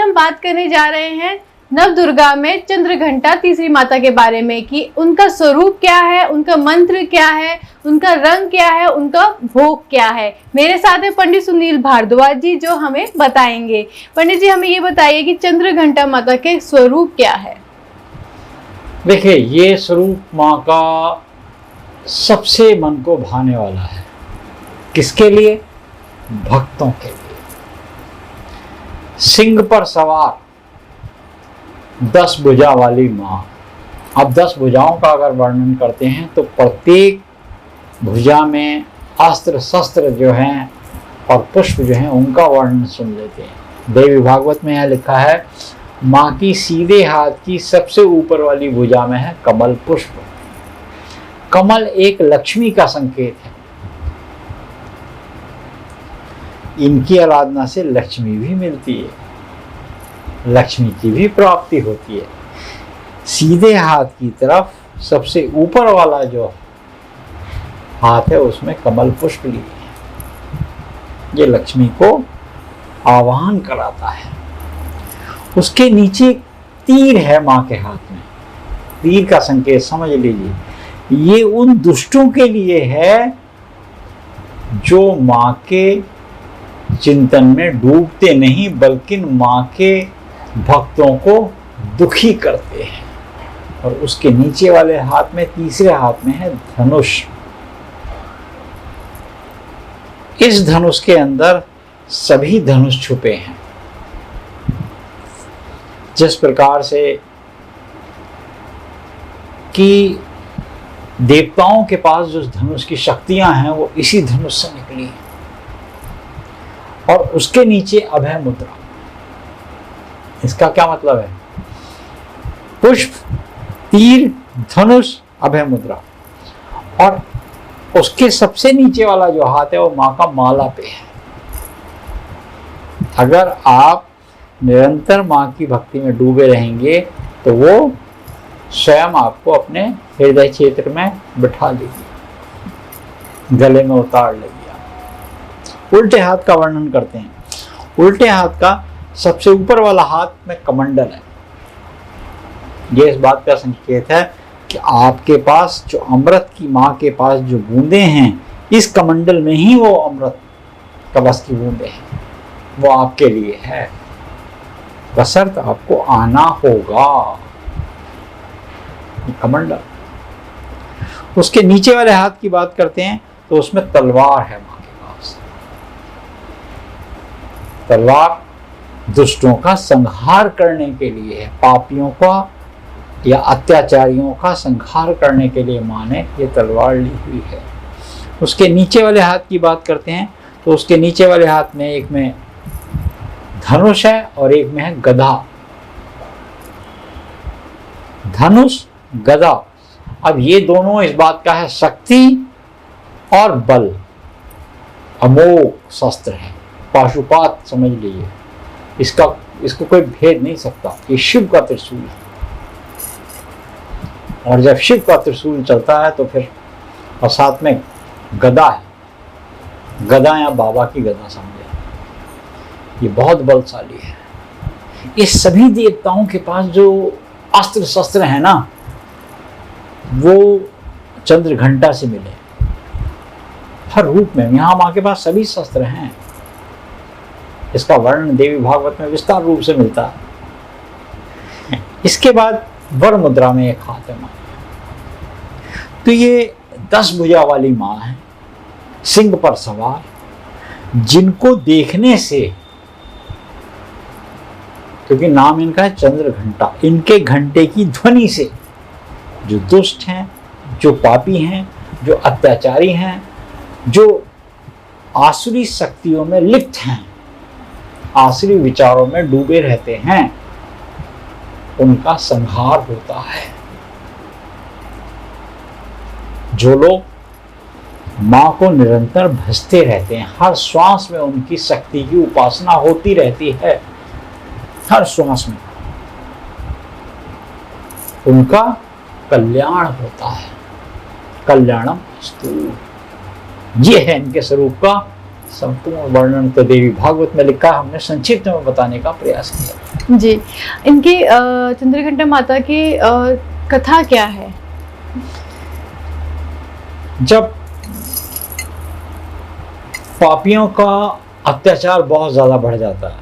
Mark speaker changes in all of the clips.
Speaker 1: हम बात करने जा रहे हैं नवदुर्गा में चंद्रघंटा तीसरी माता के बारे में कि उनका स्वरूप क्या है, उनका मंत्र क्या है, उनका रंग क्या है, उनका भोग क्या है। मेरे साथ है पंडित सुनील भारद्वाज जी जो हमें बताएंगे। पंडित जी हमें ये बताइए कि चंद्रघंटा माता के स्वरूप क्या है।
Speaker 2: देखिए, ये स्वरूप माँ का सबसे मन को भाने वाला है। किसके लिए? भक्तों के लिए। सिंह पर सवार 10 भुजा वाली माँ। अब 10 भुजाओं का अगर वर्णन करते हैं तो प्रत्येक भुजा में अस्त्र शस्त्र जो हैं और पुष्प जो हैं उनका वर्णन सुन लेते हैं। देवी भागवत में यह लिखा है, माँ की सीधे हाथ की सबसे ऊपर वाली भुजा में है कमल पुष्प। कमल एक लक्ष्मी का संकेत है। इनकी आराधना से लक्ष्मी भी मिलती है, लक्ष्मी की भी प्राप्ति होती है। सीधे हाथ की तरफ सबसे ऊपर वाला जो हाथ है उसमें कमल पुष्प लिए है। ये लक्ष्मी को आवाहन कराता है। उसके नीचे तीर है माँ के हाथ में। तीर का संकेत समझ लीजिए, ये उन दुष्टों के लिए है जो माँ के चिंतन में डूबते नहीं बल्कि माँ के भक्तों को दुखी करते हैं। और उसके नीचे वाले हाथ में, तीसरे हाथ में है धनुष। इस धनुष के अंदर सभी धनुष छुपे हैं। जिस प्रकार से कि देवताओं के पास जो धनुष की शक्तियां हैं वो इसी धनुष से निकली हैं। और उसके नीचे अभय मुद्रा। इसका क्या मतलब है? पुष्प, तीर, धनुष, अभय मुद्रा। और उसके सबसे नीचे वाला जो हाथ है वो माँ का माला पे है। अगर आप निरंतर माँ की भक्ति में डूबे रहेंगे तो वो स्वयं आपको अपने हृदय क्षेत्र में बिठा लेगी, गले में उतार लेगी। उल्टे हाथ का वर्णन करते हैं। उल्टे हाथ का सबसे ऊपर वाला हाथ में कमंडल है। यह इस बात का संकेत है कि आपके पास जो अमृत की, माँ के पास जो बूंदे हैं, इस कमंडल में ही वो अमृत कलश की बूंदे हैं। वो आपके लिए है, बशर्ते आपको आना होगा। कमंडल। उसके नीचे वाले हाथ की बात करते हैं तो उसमें तलवार है माँ के पास। तलवार दुष्टों का संहार करने के लिए है, पापियों का या अत्याचारियों का संहार करने के लिए माँ ने ये तलवार ली हुई है। उसके नीचे वाले हाथ की बात करते हैं तो उसके नीचे वाले हाथ में एक में धनुष है और एक में है गदा। धनुष, गदा। अब ये दोनों इस बात का है शक्ति और बल। अमोघ शस्त्र है, पाशुपात समझ लीजिए। इसको कोई भेद नहीं सकता। ये शिव का त्रिशूल है। और जब शिव का त्रिशूल चलता है तो फिर और साथ में गदा है। गदा या बाबा की गदा समझे, ये बहुत बलशाली है। ये सभी देवताओं के पास जो अस्त्र शस्त्र है ना, वो चंद्रघंटा से मिले हर रूप में। यहाँ माँ के पास सभी शस्त्र हैं। इसका वर्णन देवी भागवत में विस्तार रूप से मिलता है। इसके बाद वर मुद्रा में एक हाथ है माँ। तो ये 10 भुजा वाली माँ है, सिंह पर सवार, जिनको देखने से, क्योंकि नाम इनका है चंद्रघंटा, इनके घंटे की ध्वनि से जो दुष्ट हैं, जो पापी हैं, जो अत्याचारी हैं, जो आसुरी शक्तियों में लिप्त हैं, आसुरी विचारों में डूबे रहते हैं, उनका संहार होता है। जो लोग माँ को निरंतर भजते रहते हैं, हर श्वास में उनकी शक्ति की उपासना होती रहती है, हर श्वास में उनका कल्याण होता है। कल्याणम अस्तु। ये है इनके स्वरूप का संपूर्ण वर्णन तो देवी भागवत में लिखा, हमने संक्षिप्त में बताने का प्रयास किया।
Speaker 1: जी, इनकी चंद्रघंटा माता की कथा क्या है?
Speaker 2: जब पापियों का अत्याचार बहुत ज्यादा बढ़ जाता है,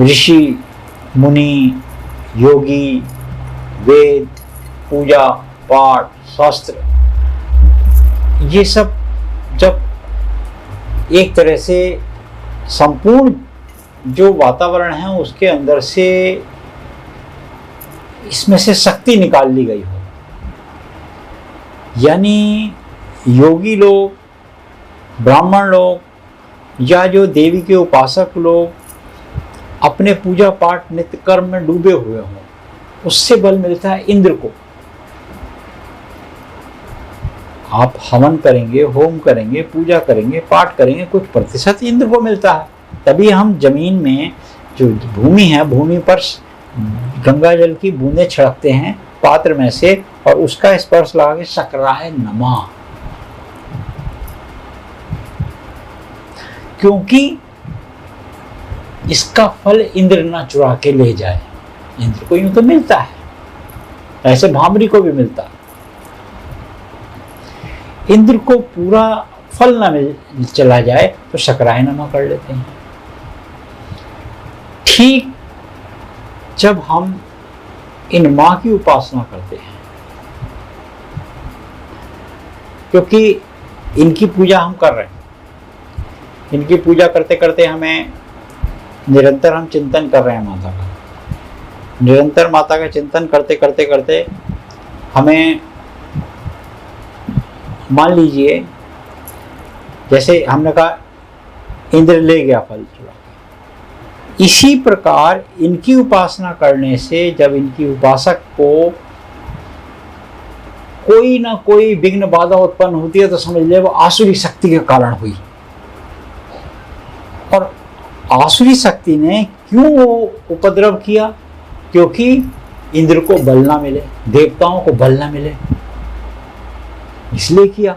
Speaker 2: ऋषि मुनि योगी वेद पूजा पाठ शास्त्र ये सब जब एक तरह से संपूर्ण जो वातावरण है उसके अंदर से इसमें से शक्ति निकाल ली गई हो, यानी योगी लोग, ब्राह्मण लोग या जो देवी के उपासक लोग अपने पूजा पाठ नित्य कर्म में डूबे हुए हों, उससे बल मिलता है इंद्र को। आप हवन करेंगे, होम करेंगे, पूजा करेंगे, पाठ करेंगे, कुछ प्रतिशत इंद्र को मिलता है। तभी हम जमीन में जो भूमि है, भूमि पर गंगा जल की बूंदें छिड़कते हैं पात्र में से और उसका स्पर्श लगा के शकराय नमः, क्योंकि इसका फल इंद्र ना चुरा के ले जाए। इंद्र को यूं तो मिलता है, ऐसे भामरी को भी मिलता है। इंद्र को पूरा फल ना मिल चला जाए तो शकराय नमः कर लेते हैं। ठीक जब हम इन मां की उपासना करते हैं, क्योंकि इनकी पूजा हम कर रहे हैं, इनकी पूजा करते करते हमें निरंतर हम चिंतन कर रहे हैं माता का, निरंतर माता का चिंतन करते करते करते हमें मान लीजिए जैसे हमने कहा इंद्र ले गया फल चुरा, इसी प्रकार इनकी उपासना करने से जब इनकी उपासक को कोई ना कोई विघ्न बाधा उत्पन्न होती है तो समझ ले वो आसुरी शक्ति के कारण हुई। और आसुरी शक्ति ने क्यों वो उपद्रव किया? क्योंकि इंद्र को बल ना मिले, देवताओं को बल ना मिले, इसलिए किया।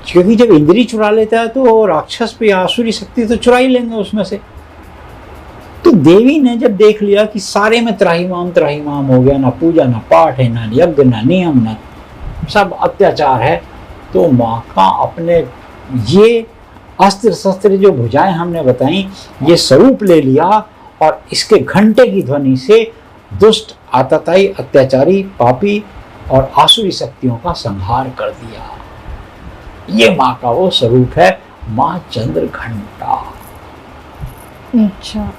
Speaker 2: क्योंकि जब इंद्री चुरा लेता है तो राक्षस पे आसुरी शक्ति तो चुरा ही लेंगे उसमें से। तो देवी ने जब देख लिया कि सारे में त्राहिमाम हो गया, ना पूजा ना पाठ है, ना यज्ञ ना नियम, ना सब अत्याचार है, तो माँ का अपने ये अस्त्र शस्त्र जो भुजाएं हमने बताई ये स्वरूप ले लिया और इसके घंटे की ध्वनि से दुष्ट आतताई अत्याचारी पापी और आसुरी शक्तियों का संहार कर दिया। ये माँ का वो स्वरूप है, माँ चंद्रघंटा।
Speaker 1: अच्छा,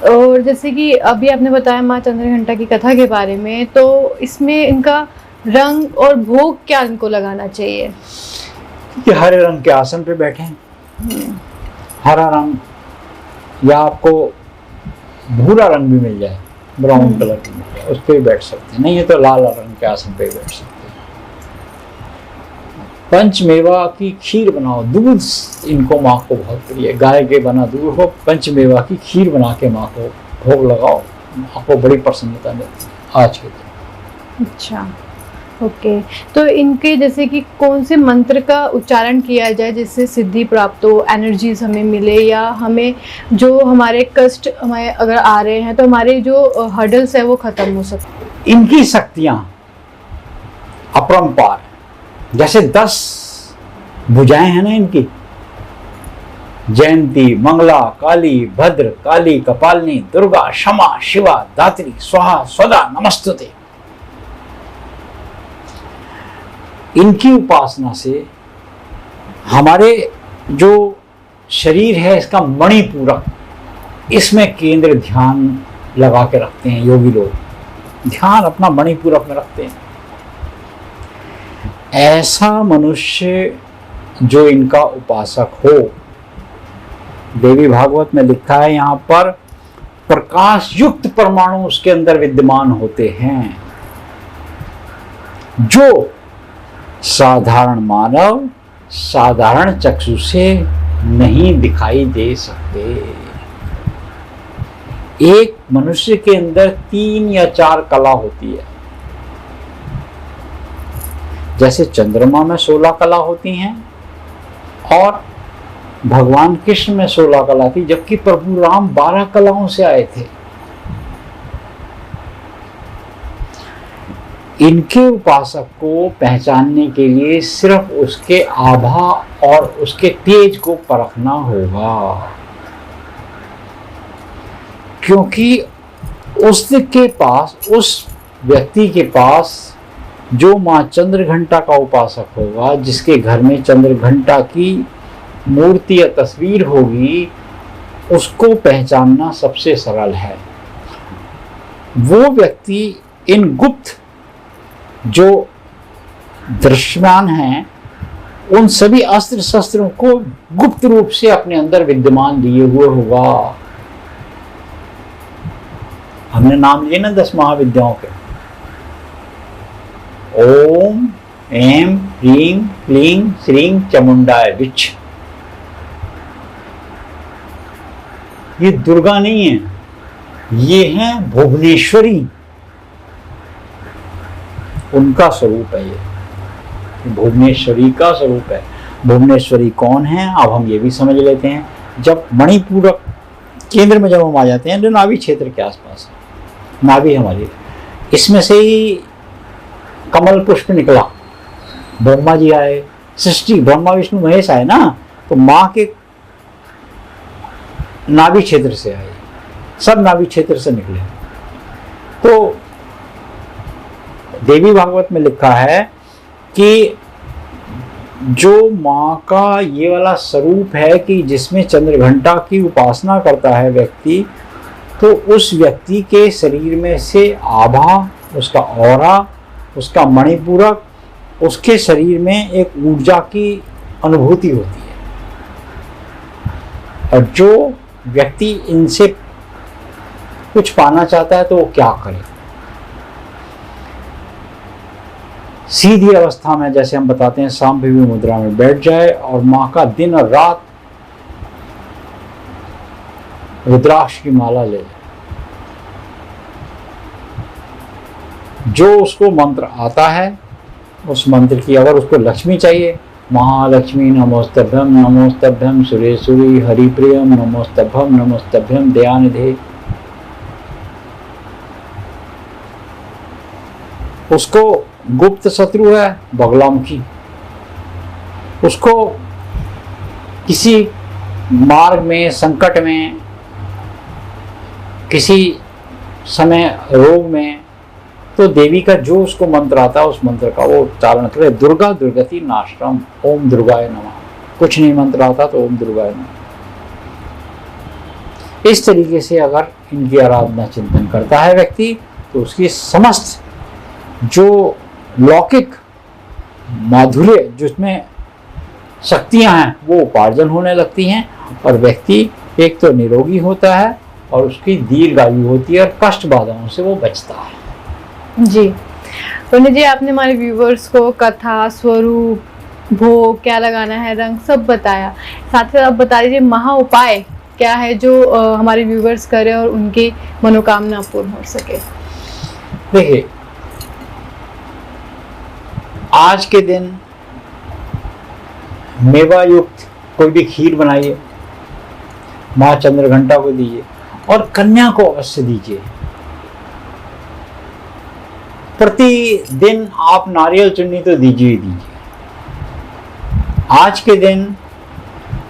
Speaker 1: और जैसे कि अभी आपने बताया माँ चंद्रघंटा की कथा के बारे में, तो इसमें इनका रंग और भोग क्या इनको लगाना चाहिए?
Speaker 2: कि हरे रंग के आसन पे बैठे हैं, हरा रंग या आपको भूरा रंग भी मिल जाए, ब्राउन कलर की मिल जाए, उस पर भी बैठ सकते हैं, नहीं है तो लाल रंग के आसन पे बैठ सकते हैं। पंचमेवा की खीर बनाओ, दूध इनको माँ को बहुत प्रिय है, गाय के बना दूध हो, पंचमेवा की खीर बना के माँ को भोग लगाओ, माँ को बड़ी प्रसन्नता मिलती है आज के दिन।
Speaker 1: अच्छा, ओके। तो इनके जैसे कि कौन से मंत्र का उच्चारण किया जाए जिससे सिद्धि प्राप्त हो, एनर्जीज हमें मिले, या हमें जो हमारे कष्ट हमें अगर आ रहे हैं तो हमारे जो हर्डल्स है वो खत्म हो सकते?
Speaker 2: इनकी शक्तियां अपरंपार, जैसे 10 भुजाएं हैं ना इनकी, जयंती, मंगला, काली, भद्र, काली, कपालिनी, दुर्गा, क्षमा, शिवा, दात्री, स्वाहा, स्वदा, नमस्तुते। इनकी उपासना से हमारे जो शरीर है इसका मणिपूरक, इसमें केंद्र ध्यान लगा के रखते हैं योगी लोग, ध्यान अपना मणिपूरक में रखते हैं। ऐसा मनुष्य जो इनका उपासक हो, देवी भागवत में लिखा है यहाँ पर प्रकाश युक्त परमाणु उसके अंदर विद्यमान होते हैं, जो साधारण मानव साधारण चक्षु से नहीं दिखाई दे सकते। एक मनुष्य के अंदर 3 या 4 कला होती है, जैसे चंद्रमा में 16 कला होती हैं और भगवान कृष्ण में 16 कला थी, जबकि प्रभु राम 12 कलाओं से आए थे। इनके उपासक को पहचानने के लिए सिर्फ उसके आभा और उसके तेज को परखना होगा, क्योंकि उसके पास, उस व्यक्ति के पास जो माँ चंद्रघंटा का उपासक होगा, जिसके घर में चंद्रघंटा की मूर्ति या तस्वीर होगी, उसको पहचानना सबसे सरल है। वो व्यक्ति इन गुप्त जो दृश्यमान हैं, उन सभी अस्त्र शस्त्रों को गुप्त रूप से अपने अंदर विद्यमान लिए हुए होगा। हमने नाम लिए ना 10 महाविद्याओं के, ओम एम ह्रीं क्लीं श्रीं चामुंडाय विच। ये दुर्गा नहीं है, ये है भुवनेश्वरी, उनका स्वरूप है। ये भुवनेश्वरी का स्वरूप है। भुवनेश्वरी कौन है, अब हम ये भी समझ लेते हैं। जब मणिपुर केंद्र में जब हम आ जाते हैं, तो नाभि क्षेत्र के आसपास, नाभि हमारी, इसमें से ही कमल पुष्प निकला, ब्रह्मा जी आए, सृष्टि, ब्रह्मा विष्णु महेश आए ना, तो माँ के नाभि क्षेत्र से आए, सब नाभि क्षेत्र से निकले। तो देवी भागवत में लिखा है कि जो माँ का ये वाला स्वरूप है कि जिसमें चंद्रघंटा की उपासना करता है व्यक्ति, तो उस व्यक्ति के शरीर में से आभा, उसका ऑरा, उसका मणिपूरक, उसके शरीर में एक ऊर्जा की अनुभूति होती है। और जो व्यक्ति इनसे कुछ पाना चाहता है तो वो क्या करे? सीधी अवस्था में, जैसे हम बताते हैं, सांभवी मुद्रा में बैठ जाए और माँ का दिन और रात रुद्राक्ष की माला ले ले। जो उसको मंत्र आता है, उस मंत्र की, अगर उसको लक्ष्मी चाहिए, महालक्ष्मी नमोस्तभ्यम नमोस्तभ्यम सुरेश्वरी हरिप्रियम नमोस्तभ्यम नमोस्तभ्यम दयानिधे, उसको गुप्त शत्रु है बगलामुखी, उसको किसी मार्ग में, संकट में, किसी समय रोग में, तो देवी का जो उसको मंत्र आता है, उस मंत्र का वो उच्चारण करे। दुर्गा दुर्गति नाशनम, ओम दुर्गाय नमः। कुछ नहीं मंत्र आता तो ओम दुर्गाय नमः। इस तरीके से अगर इनकी आराधना चिंतन करता है व्यक्ति, तो उसकी समस्त जो लौकिक माधुर्य, जिसमें शक्तियां हैं, वो उपार्जन होने लगती हैं, और व्यक्ति एक तो निरोगी होता है और उसकी दीर्घायु होती है, और कष्ट बाधाओं से वो बचता है।
Speaker 1: जी पंडित जी, आपने हमारे व्यूवर्स को कथा, स्वरूप, भोग क्या लगाना है, रंग सब बताया। साथ ही आप बता दीजिए महा उपाय क्या है जो हमारे व्यूवर्स करें और उनकी मनोकामना पूर्ण हो सके।
Speaker 2: देखिए, आज के दिन मेवा युक्त कोई भी खीर बनाइए, माँ चंद्रघंटा को दीजिए, और कन्या को अवश्य दीजिए। प्रतिदिन आप नारियल चुन्नी तो दीजिए ही दीजिए। आज के दिन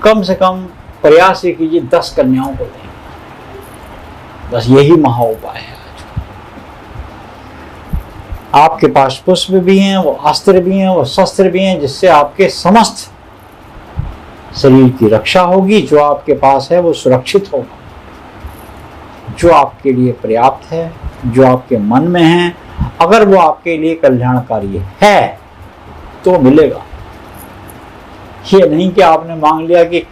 Speaker 2: कम से कम प्रयास ये कीजिए 10 कन्याओं को दें। बस यही महा उपाय है। आपके पास पुष्प भी हैं, वो अस्त्र भी हैं, वो शस्त्र भी हैं, जिससे आपके समस्त शरीर की रक्षा होगी। जो आपके पास है वो सुरक्षित होगा, जो आपके लिए पर्याप्त है, जो आपके मन में है, अगर वो आपके लिए कल्याणकारी है तो मिलेगा। ये नहीं कि आपने मांग लिया कि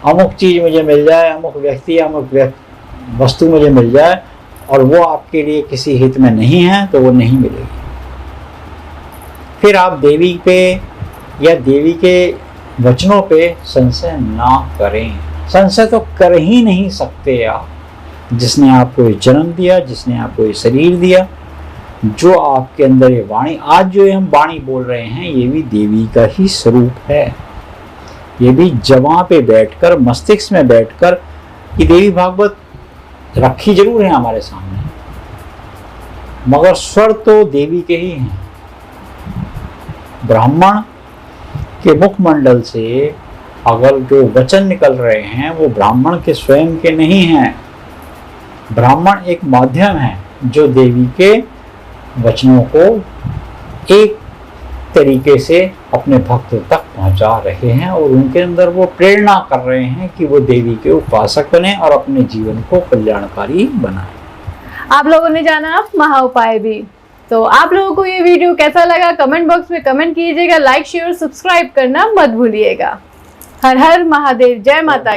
Speaker 2: अमुक चीज मुझे मिल जाए, अमुक व्यक्ति, अमुक वस्तु मुझे मिल जाए, और वो आपके लिए किसी हित में नहीं है, तो वो नहीं मिलेगी। फिर आप देवी पे या देवी के वचनों पे संशय ना करें। संशय तो कर ही नहीं सकते आप। जिसने आपको जन्म दिया, जिसने आपको ये शरीर दिया, जो आपके अंदर ये वाणी, आज जो हम वाणी बोल रहे हैं, ये भी देवी का ही स्वरूप है। ये भी जवां पे बैठकर, मस्तिष्क में बैठकर, ये देवी भागवत रखी जरूर है हमारे सामने, मगर स्वर तो देवी के ही हैं। ब्राह्मण के मुखमंडल से अगर जो वचन निकल रहे हैं वो ब्राह्मण के स्वयं के नहीं हैं। ब्राह्मण एक माध्यम है जो देवी के वचनों को एक तरीके से अपने भक्तों तक पहुंचा रहे हैं और उनके अंदर वो प्रेरणा कर रहे हैं कि वो देवी के उपासक बने और अपने जीवन को कल्याणकारी बनाएं।
Speaker 1: आप लोगों ने जाना महा उपाय भी। तो आप लोगों को ये वीडियो कैसा लगा कमेंट बॉक्स में कमेंट कीजिएगा, लाइक शेयर सब्सक्राइब करना मत भूलिएगा। हर हर महादेव, जय माता की।